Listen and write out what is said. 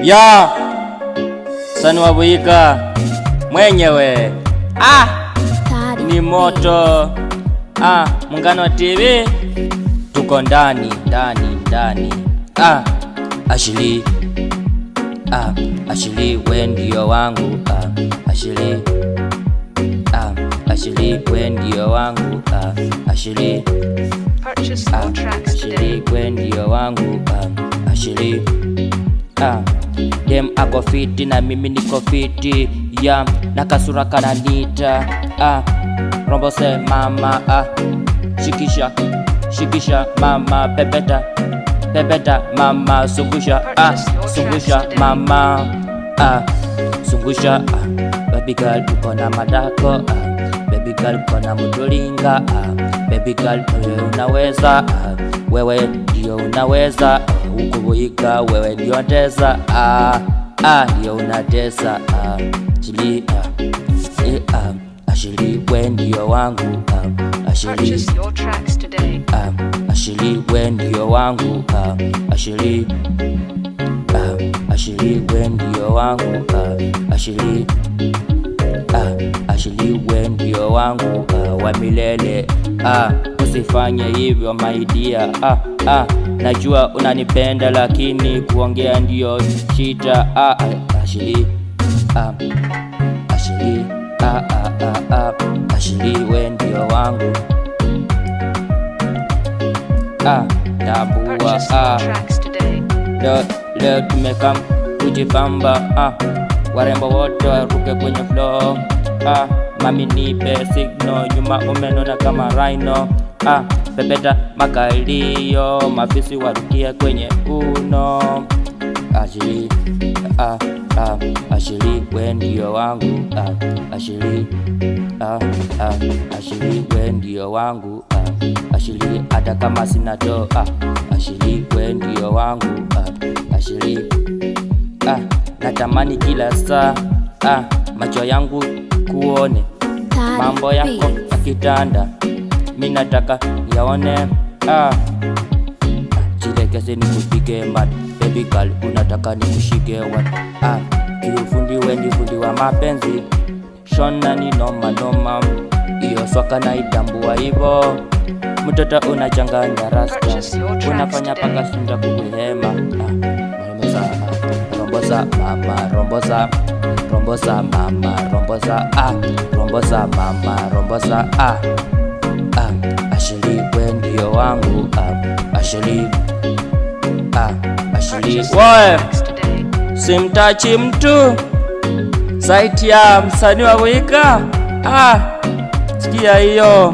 Ya Sani wa Buika mwenyewe ni moto. Muungano TV tuko ndani. Ashili we ndio wangu. Ashili we ndio wangu. Ashili we ndio wangu. Ashili dem ako fiti na mimi niko fiti, na kasura kananita. Rombose mama, shikisha mama, pepeta mama, sungusha mama, sungusha. Baby girl uko na madako, baby girl uko na mutulinga, baby girl wewe unaweza, wewe ndio unaweza. Huku Buika wewe ndio tesa, ndio unatesa. Ashili we ndio wangu. Ashili we ndio wangu. Ashili we ndio wangu. Ashili we ndio wangu wa milele. Usifanye hivyo my dear. Najua unanipenda lakini kuongea ndio shida. Ashili we ndio wangu. Tambua leo tumekam kujipamba. Warembo wote waruke kwenye flow. Mami nipe signal, nyuma umenona kama rhino. Pepeta makalio, mafisi warukia kwenye uno. Ashili we ndio wangu. Ashili we ndio wangu. Ashili hata kama sina do. Ashili we ndio wangu. Ashili natamani kila saa macho yangu kuone mambo yako ya kitanda, mimi nataka yaone. Chilekeze nikupige mat, baby girl unataka nikushike wat. Kiufundi we ndi fundi wa mapenzi, shona ni noma. Iyo soka na itambua hivo, mtoto unachanganya rasta, unafanya paka sunda kukuhema. Rombosa mama, rombosa mama, rombosa mama. Ashili we ndio wangu. Ashili woe, simtachi mtu saiti ya msanii wa Buika. Sikia hiyo.